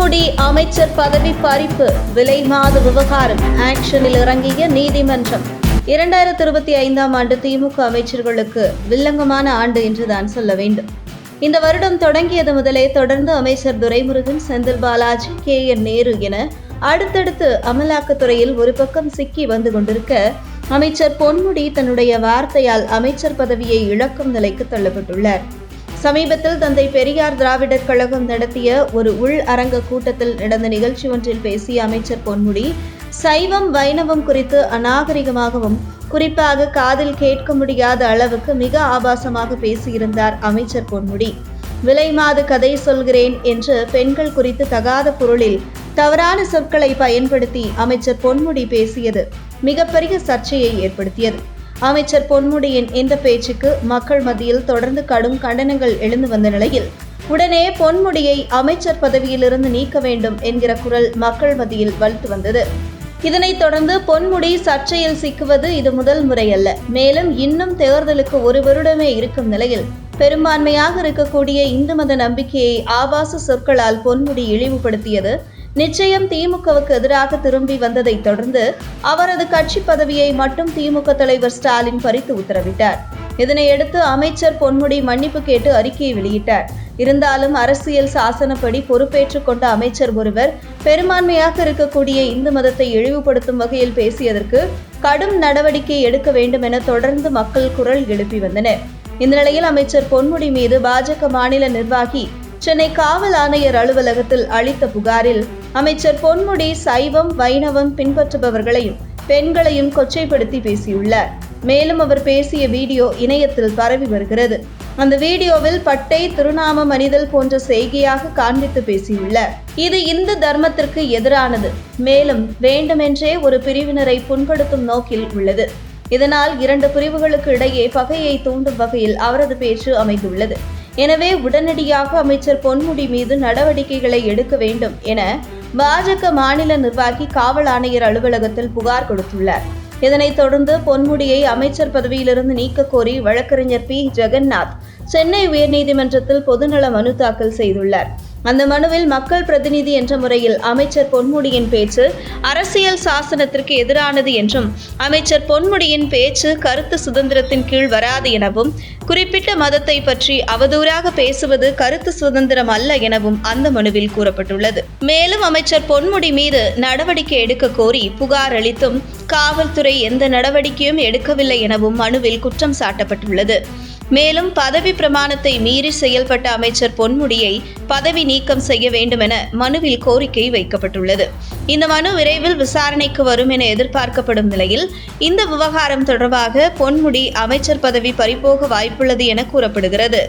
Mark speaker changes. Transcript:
Speaker 1: பொன்முடி அமைச்சர் பதவி பறிப்பு விலை மாத விவகாரம் ஆக்ஷனில் இறங்கிய நீதிமன்றம். 2025ஆம் ஆண்டு திமுக அமைச்சர்களுக்கு வில்லங்கமான ஆண்டு என்றுதான் சொல்ல வேண்டும். இந்த வருடம் தொடங்கியது முதலே தொடர்ந்து அமைச்சர் துரைமுருகன், செந்தில் பாலாஜி, KN நேரு என அடுத்தடுத்து அமலாக்கத்துறையில் ஒரு பக்கம் சிக்கி வந்து கொண்டிருக்க, அமைச்சர் பொன்முடி தன்னுடைய வார்த்தையால் அமைச்சர் பதவியை இழக்கும் நிலைக்கு தள்ளப்பட்டுள்ளார். சமீபத்தில் தந்தை பெரியார் திராவிடர் கழகம் நடத்திய ஒரு உள் அரங்க கூட்டத்தில் நடந்த நிகழ்ச்சி ஒன்றில் பேசிய அமைச்சர் பொன்முடி, சைவம் வைணவம் குறித்து அநாகரிகமாகவும் குறிப்பாக காதில் கேட்க முடியாத அளவுக்கு மிக ஆபாசமாக பேசியிருந்தார் அமைச்சர் பொன்முடி. விலை மாது கதை சொல்கிறேன் என்று பெண்கள் குறித்து தகாத பொருளில் தவறான சொற்களை பயன்படுத்தி அமைச்சர் பொன்முடி பேசியது மிகப்பெரிய சர்ச்சையை ஏற்படுத்தியது. அமைச்சர் பொன்முடியின் இந்த பேச்சுக்கு மக்கள் மத்தியில் தொடர்ந்து கடும் கண்டனங்கள் எழுந்து வந்த நிலையில், உடனே பொன்முடியை அமைச்சர் பதவியிலிருந்து நீக்க வேண்டும் என்கிற குரல் மக்கள் மத்தியில் வலுத்து வந்தது. இதனைத் தொடர்ந்து பொன்முடி சர்ச்சையில் சிக்குவது இது முதல் முறையல்ல. மேலும் இன்னும் தேர்தலுக்கு ஒரு வருடமே இருக்கும் நிலையில் பெரும்பான்மையாக இருக்கக்கூடிய இந்து மத நம்பிக்கையை ஆபாச சொற்களால் பொன்முடி இழிவுபடுத்தியது நிச்சயம் திமுகவுக்கு எதிராக திரும்பி வந்ததை தொடர்ந்து அவரது கட்சி பதவியை மட்டும் திமுக தலைவர் ஸ்டாலின் பறித்து உத்தரவிட்டார். இதனையடுத்து அமைச்சர் பொன்முடி மன்னிப்பு கேட்டு அறிக்கையை வெளியிட்டார். இருந்தாலும் அரசியல் சாசனப்படி பொறுப்பேற்றுக் கொண்ட அமைச்சர் ஒருவர் பெரும்பான்மையாக இருக்கக்கூடிய இந்து மதத்தை இழிவுபடுத்தும் வகையில் பேசியதற்கு கடும் நடவடிக்கை எடுக்க வேண்டும் என தொடர்ந்து மக்கள் குரல் எழுப்பி வந்தனர். இந்த நிலையில் அமைச்சர் பொன்முடி மீது பாஜக மாநில நிர்வாகி சென்னை காவல் ஆணையர் அலுவலகத்தில் அளித்த புகாரில் அமைச்சர் பொன்முடி சைவம் வைணவம் பின்பற்றுபவர்களையும் பெண்களையும் கொச்சைப்படுத்தி பேசியுள்ளார். மேலும் அவர் பேசிய வீடியோ இணையத்தில் பரவி வருகிறது. அந்த வீடியோவில் பட்டை, திருநாமம் அணிதல் போன்ற செய்கையாக காண்பித்து பேசியுள்ளார். இது இந்து தர்மத்திற்கு எதிரானது. மேலும் வேண்டுமென்றே ஒரு பிரிவினரை புண்படுத்தும் நோக்கில் உள்ளது. இதனால் இரண்டு பிரிவுகளுக்கு இடையே பகையை தூண்டும் வகையில் அவரது பேச்சு அமைந்துள்ளது. எனவே உடனடியாக அமைச்சர் பொன்முடி மீது நடவடிக்கைகளை எடுக்க வேண்டும் என பாஜக மாநில நிர்வாகி காவல் ஆணையர் அலுவலகத்தில் புகார் கொடுத்துள்ளார். இதனைத் தொடர்ந்து பொன்முடியை அமைச்சர் பதவியிலிருந்து நீக்க கோரி வழக்கறிஞர் P. ஜெகநாத் சென்னை உயர்நீதிமன்றத்தில் பொதுநல மனு தாக்கல் செய்துள்ளார். அந்த மனுவில் மக்கள் பிரதிநிதி என்ற முறையில் அமைச்சர் பொன்முடியின் பேச்சு அரசியல் சாசனத்திற்கு எதிரானது என்றும், அமைச்சர் பொன்முடியின் பேச்சு கருத்து சுதந்திரத்தின் கீழ் வராது எனவும், குறிப்பிட்ட மதத்தை பற்றி அவதூறாக பேசுவது கருத்து சுதந்திரம் அல்ல எனவும் அந்த மனுவில் கூறப்பட்டுள்ளது. மேலும் அமைச்சர் பொன்முடி மீது நடவடிக்கை எடுக்க கோரி புகார் அளித்தும் காவல்துறை எந்த நடவடிக்கையும் எடுக்கவில்லை எனவும் மனுவில் குற்றம் சாட்டப்பட்டுள்ளது. மேலும் பதவி பிரமாணத்தை மீறி செயல்பட்ட அமைச்சர் பொன்முடியை பதவி நீக்கம் செய்ய வேண்டும் என மனுவில் கோரிக்கை வைக்கப்பட்டுள்ளது. இந்த மனு விரைவில் விசாரணைக்கு வரும் என எதிர்பார்க்கப்படும் நிலையில் இந்த விவகாரம் தொடர்பாக பொன்முடி அமைச்சர் பதவி பறிபோக வாய்ப்புள்ளது என கூறப்படுகிறது.